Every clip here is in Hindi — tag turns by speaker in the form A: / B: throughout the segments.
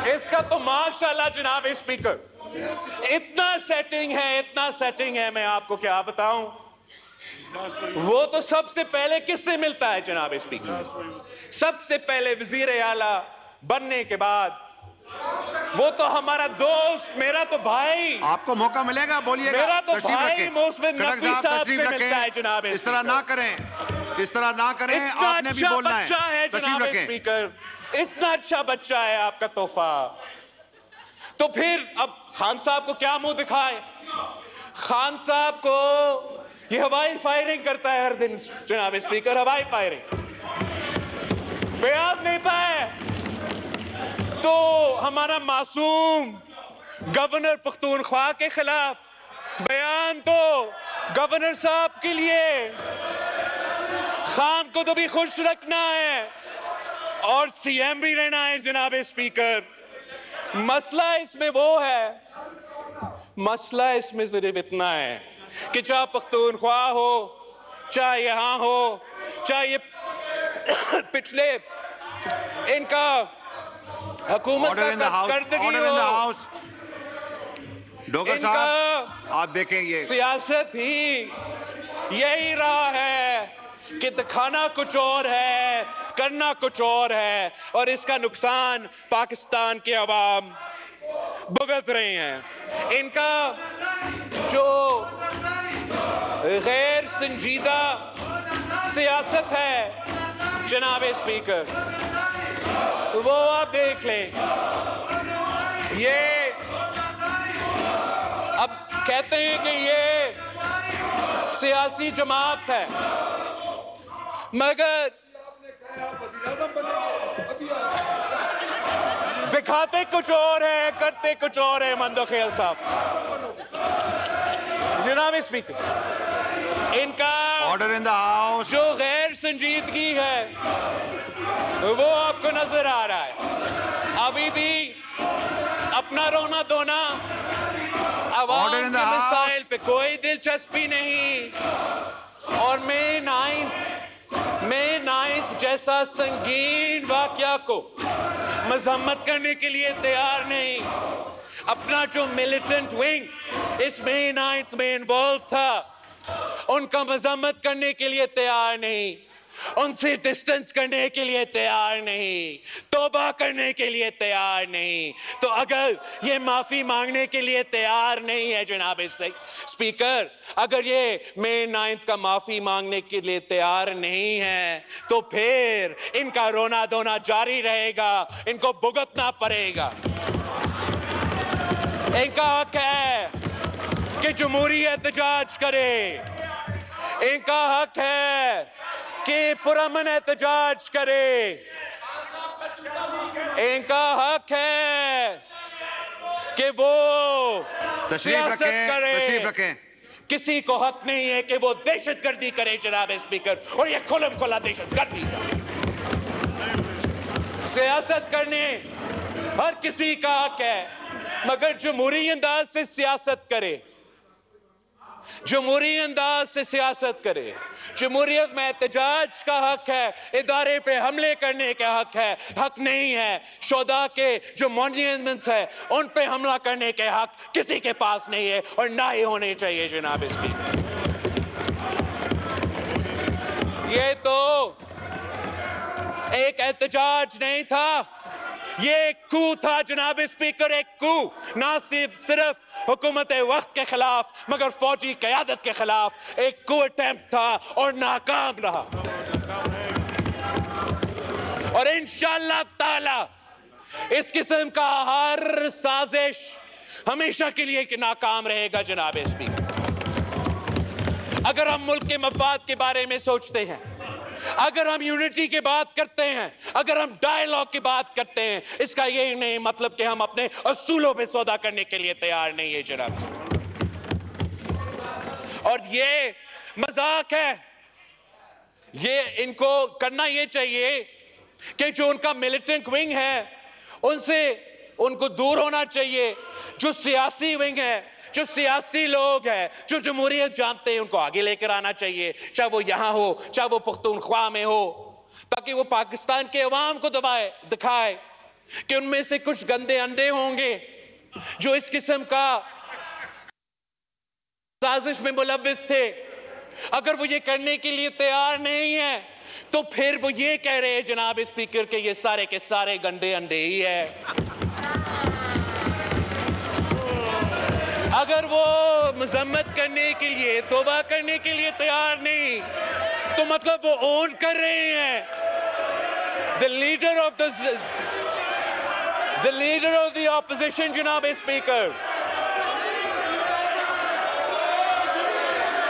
A: इसका तो माशाल्लाह जनाब स्पीकर इतना सेटिंग है मैं आपको क्या बताऊं। वो तो सबसे पहले किससे मिलता है जनाब स्पीकर? सबसे पहले वजीर आला बनने के बाद वो तो हमारा दोस्त, मेरा तो भाई।
B: आपको मौका मिलेगा, बोलिएगा।
A: मेरा तो भाई मोहसिन नकवी साहब से मिलता है जनाब
B: इस तरह ना करें, इस तरह ना करें। आपने भी बोलना है।
A: जनाब स्पीकर इतना अच्छा बच्चा है आपका तोहफा। तो फिर अब खान साहब को क्या मुंह दिखाए? खान साहब को ये हवाई फायरिंग करता है हर दिन जनाब स्पीकर, हवाई फायरिंग बयान देता है। तो हमारा मासूम गवर्नर पख्तूनख्वा के खिलाफ बयान तो गवर्नर साहब के लिए, खान को तो भी खुश रखना है और सीएम भी रहना है जनाब स्पीकर। मसला इसमें वो है, मसला इसमें सिर्फ इतना है कि चाहे पख्तूनख्वा हो, चाहे यहां हो, चाहे ये पिछले इनका हुकूमत का करदगी हो,
B: डोगर साहब आप देखें ये
A: सियासत ही यही रहा है कि दिखाना कुछ और है, करना कुछ और है, और इसका नुकसान पाकिस्तान के अवाम भुगत रहे हैं। इनका जो गैर संजीदा सियासत है जनाब स्पीकर, वो आप देख लें। ये अब कहते हैं कि ये सियासी जमात है, मगर दिखाते कुछ और है, करते कुछ और है। मंदोखेल साहब जनाब स्पीकर, इनका
B: ऑर्डर इन द हाउस
A: जो गैर संजीदगी है वो आपको नजर आ रहा है। अभी भी अपना रोना धोना, अवाम के मसाइल पे कोई दिलचस्पी नहीं, और मई 9 जैसा संगीन वाकया को मजम्मत करने के लिए तैयार नहीं। अपना जो मिलिटेंट विंग इस मई 9 में इन्वॉल्व था, उनका मजम्मत करने के लिए तैयार नहीं, उनसे डिस्टेंस करने के लिए तैयार नहीं, तौबा करने के लिए तैयार नहीं। तो अगर ये माफी मांगने के लिए तैयार नहीं है जनाब स्पीकर, अगर ये मई 9 का माफी मांगने के लिए तैयार नहीं है, तो फिर इनका रोना धोना जारी रहेगा, इनको भुगतना पड़ेगा। इनका हक है कि जमहूरी एहतजाज करे, इनका हक है कि पुरअमन एहतजाज करे, इनका हक है कि वो सियासत करे।
B: तशरीफ रखें।
A: किसी को हक नहीं है कि वो दहशतगर्दी करे जनाब स्पीकर, और ये खुलम खुला दहशतगर्दी है। सियासत करने हर किसी का हक है, मगर जमहूरी अंदाज से सियासत करे, जमहूरी अंदाज से सियासत करे। जमहूरियत में एहतजाज का हक है, इदारे पे हमले करने का हक है, हक नहीं है शोधा के जो मॉन्यूमेंट्स है उन पे हमला करने के हक किसी के पास नहीं है, और ना ही होने चाहिए जनाब स्पीकर। ये तो एक एहतजाज नहीं था, ये एक कू था जनाब स्पीकर, एक कू। ना सिर्फ हुकूमत वक्त के खिलाफ मगर फौजी क़यादत के खिलाफ एक कू अटेम्प्ट था, और नाकाम रहा। और इंशाअल्लाह ताला इस किस्म का हर साजिश हमेशा के लिए कि नाकाम रहेगा जनाब स्पीकर। अगर हम मुल्क के मफाद के बारे में सोचते हैं, अगर हम यूनिटी की बात करते हैं, अगर हम डायलॉग की बात करते हैं, इसका यही नहीं मतलब कि हम अपने असूलों पे सौदा करने के लिए तैयार नहीं है जनाब। और ये मजाक है, ये इनको करना ये चाहिए कि जो उनका मिलिटेंट विंग है उनको दूर होना चाहिए। जो सियासी विंग है, जो सियासी लोग हैं, जो जमहूरियत जानते हैं, उनको आगे लेकर आना चाहिए, चाहे वो यहां हो चाहे वो पख्तूनख्वा में हो, ताकि वो पाकिस्तान के अवाम को दिखाए कि उनमें से कुछ गंदे अंडे होंगे जो इस किस्म का साजिश में मुलव्विस थे। अगर वो ये करने के लिए तैयार नहीं है तो फिर वो ये कह रहे हैं जनाब स्पीकर के ये सारे के सारे गंदे अंडे ही है। अगर वो मजम्मत करने के लिए, तौबा करने के लिए तैयार नहीं तो मतलब वो ओन कर रहे हैं the leader of the opposition जनाब स्पीकर।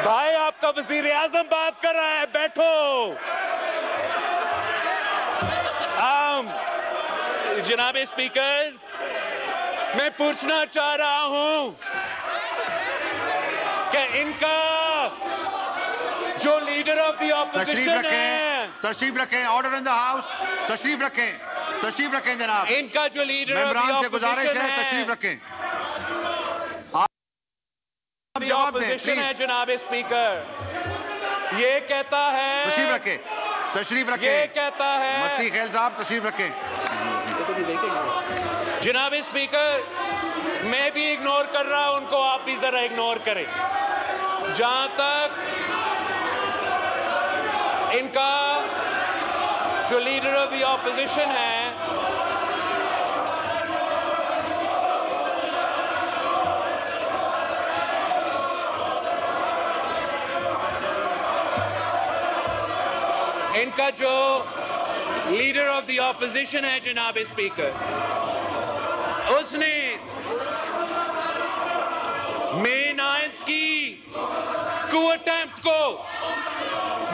A: भाई आपका वजीर आजम बात कर रहा है, बैठो। जनाब स्पीकर, मैं पूछना चाह रहा हूं कि इनका जो लीडर ऑफ द ऑपोजिशन है,
B: तशरीफ रखें, ऑर्डर इन द हाउस, तशरीफ रखें जनाब।
A: इनका जो लीडर ऑफ द
B: से गुजारिश है, तशरीफ रखें, जवाब दें प्लीज।
A: है जनाब स्पीकर, ये कहता है,
B: तशरीफ रखें,
A: ये कहता है,
B: मस्ती खेल साहब तशरीफ रखें।
A: जनाब स्पीकर, मैं भी इग्नोर कर रहा हूं उनको, आप भी जरा इग्नोर करें। जहां तक इनका जो लीडर ऑफ द ऑपोजिशन है, इनका जो लीडर ऑफ द ऑपोजिशन है जनाब स्पीकर, उसने मई 9 की कू अटेम्प्ट को,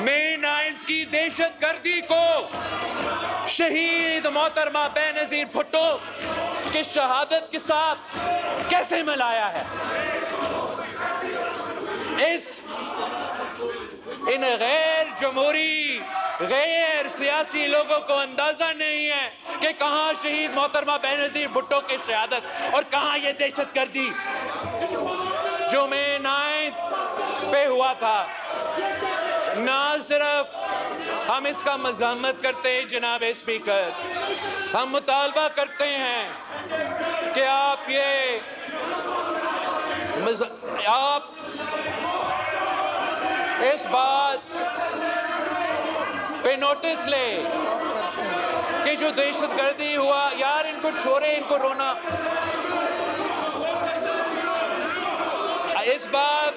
A: मई 9 की दहशतगर्दी को शहीद मोहतरमा बेनजीर भुट्टो की शहादत के साथ कैसे मिलाया है। इन गैर जमहूरी, गैर सियासी लोगों को अंदाजा नहीं है कि कहां शहीद मोहतरमा बेनजीर भुट्टो की शहादत और कहां ये दहशतगर्दी जो मई 9 पे हुआ था। ना सिर्फ हम इसका मज़म्मत करते हैं जनाब स्पीकर, हम मुतालबा करते हैं कि आप इस बात पे नोटिस ले कि जो दहशतगर्दी हुआ, यार इनको छोड़े, इनको रोना। इस बात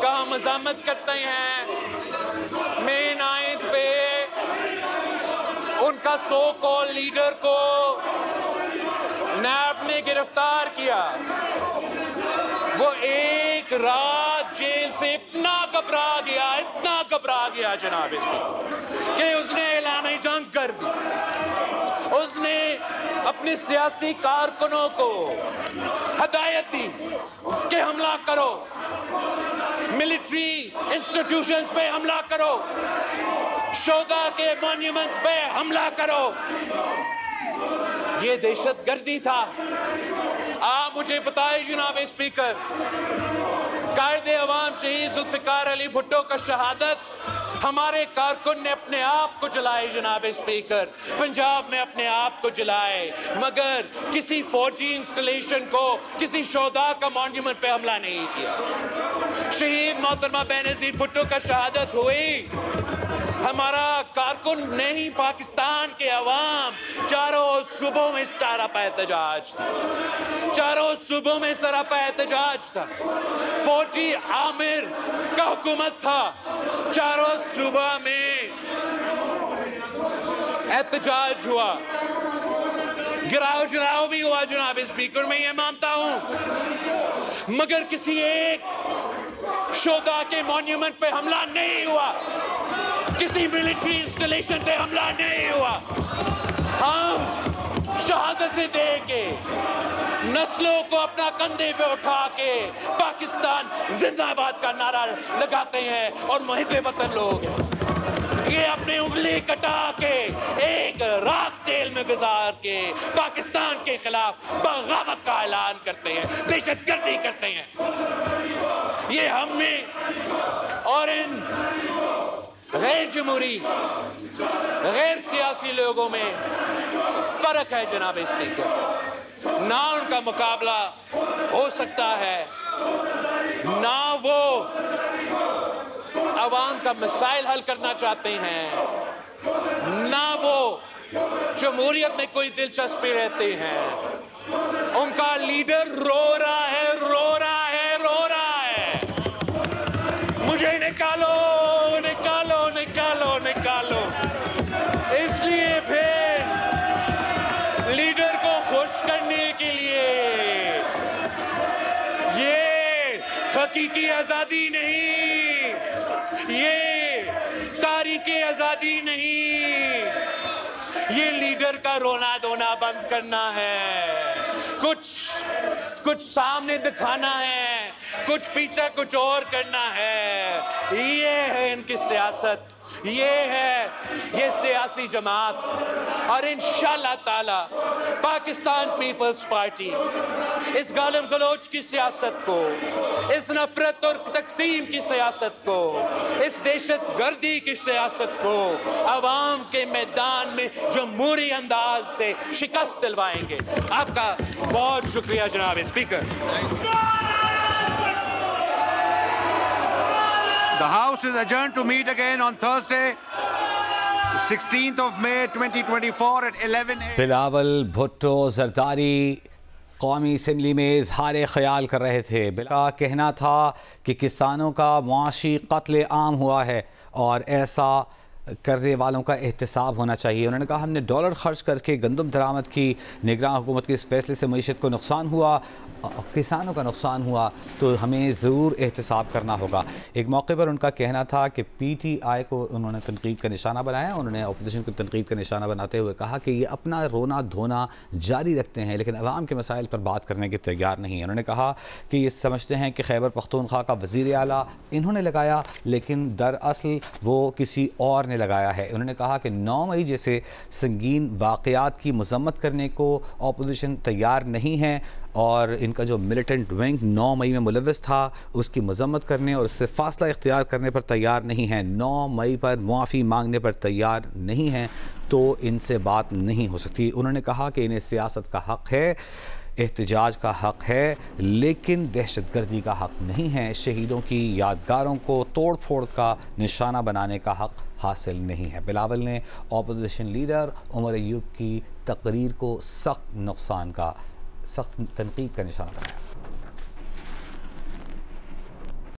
A: का हम मज़म्मत करते हैं मई 9 पे उनका सो कॉल लीडर को नैब ने गिरफ्तार किया। वो एक रात जेल से इतना घबरा गया जनाब इसमें कि उसने ऐलान जंग कर दी। उसने अपने सियासी कारकुनों को हदायत दी कि हमला करो, मिलिट्री इंस्टीट्यूशंस पे हमला करो, शोधा के मॉन्यूमेंट्स पे हमला करो। ये दहशतगर्दी था। आप मुझे बताए जनाब स्पीकर, कायदे अवाम शहीद जुल्फिकार अली भुट्टो का शहादत हमारे कारकुन ने अपने आप को जलाए जनाब स्पीकर, पंजाब में अपने आप को जलाए, मगर किसी फौजी इंस्टॉलेशन को, किसी शोधा का मॉन्यूमेंट पे हमला नहीं किया। शहीद मोहतरमा बेनजीर भुट्टो का शहादत हुई, हमारा कारकुन नहीं, पाकिस्तान के अवाम चारों सूबों में सरापा एहतजाज था, चारों सूबों में सरापा एहतजाज था। फौजी आमिर का हुकूमत था, चारों सूबा में एहतजाज हुआ, गिराव जलाओ भी हुआ जनाब स्पीकर, मैं ये मानता हूं, मगर किसी एक शोधा के मॉन्यूमेंट पे हमला नहीं हुआ, किसी मिलिट्री इंस्टॉलेशन पे हमला नहीं हुआ। हम शहादतें दे के, नस्लों को अपना कंधे पे उठा के पाकिस्तान जिंदाबाद का नारा लगाते हैं और मुहिब्बे वतन लोग हैं। ये अपनी उंगली कटा के एक रात जेल में गुजार के पाकिस्तान के खिलाफ बगावत का ऐलान करते हैं, दहशतगर्दी करते हैं। ये हमने और इन गैर जमहूरी, गैर सियासी लोगों में फर्क है जनाब स्पीकर। ना उनका मुकाबला हो सकता है, ना वो अवाम का मसाइल हल करना चाहते हैं, ना वो जमहूरियत में कोई दिलचस्पी रहते हैं। उनका लीडर रो रहा है, रो रहा है, रो रहा है, मुझे निकालो, निकालो, निकालो, निकालो। इसलिए फिर लीडर को खुश करने के लिए ये हकीकी आजादी नहीं, ये तारीखी आजादी नहीं, ये लीडर का रोना धोना बंद करना है। कुछ सामने दिखाना है, कुछ पीछे कुछ और करना है। ये है इनकी सियासत, ये सियासी जमात। और इंशाअल्लाह ताला पाकिस्तान पीपल्स पार्टी इस गालिम गलोच की सियासत को, इस नफरत और तकसीम की सियासत को, इस दहशतगर्दी की सियासत को अवाम के मैदान में जमहूरी अंदाज से शिकस्त दिलवाएंगे। आपका बहुत शुक्रिया जनाब speaker.
B: The House is adjourned to meet again on Thursday, 16th of May 2024 at 11 a.m.
C: Bilawal Bhutto Zardari कौमी असम्बली में इजहार ख्याल कर रहे थे। का कहना था कि किसानों का मुआशी कत्ल आम हुआ है और ऐसा करने वालों का एहतसाब होना चाहिए। उन्होंने कहा हमने डॉलर खर्च करके गंदम दरामद की, निगरान हुकूमत के इस फैसले से मईशत को नुकसान हुआ, किसानों का नुकसान हुआ, तो हमें ज़रूर एहतसाब करना होगा। एक मौके पर उनका कहना था कि PTI को उन्होंने तनकीद का निशाना बनाया। उन्होंने अपोजिशन को तनकीद का निशाना बनाते हुए कहा कि ये अपना रोना धोना जारी रखते हैं लेकिन अवाम के मसाइल पर बात करने के तैयार नहीं है। उन्होंने कहा कि ये समझते हैं कि खैबर पख्तूनख्वा का वज़ीर आला इन्होंने लगाया लेकिन दरअसल वो किसी और ने लगाया है। उन्होंने कहा कि 9 मई जैसे संगीन वाक़यात की मज़म्मत करने को अपोजिशन तैयार नहीं है और इनका जो मिलिटेंट विंग 9 मई में मुलव्वस था उसकी मज़म्मत करने और उससे फ़ासला इख्तियार करने पर तैयार नहीं है, 9 मई पर मुआफ़ी मांगने पर तैयार नहीं हैं, तो इनसे बात नहीं हो सकती। उन्होंने कहा कि इन्हें सियासत का हक़ है, एहतजाज का हक़ है, लेकिन दहशतगर्दी का हक़ नहीं है। शहीदों की यादगारों को तोड़ फोड़ का निशाना बनाने का हक़ हासिल नहीं है। बिलावल ने अपोजिशन लीडर उमर अयूब की तकरीर को सख्त तनकीद का निशाना बनाया।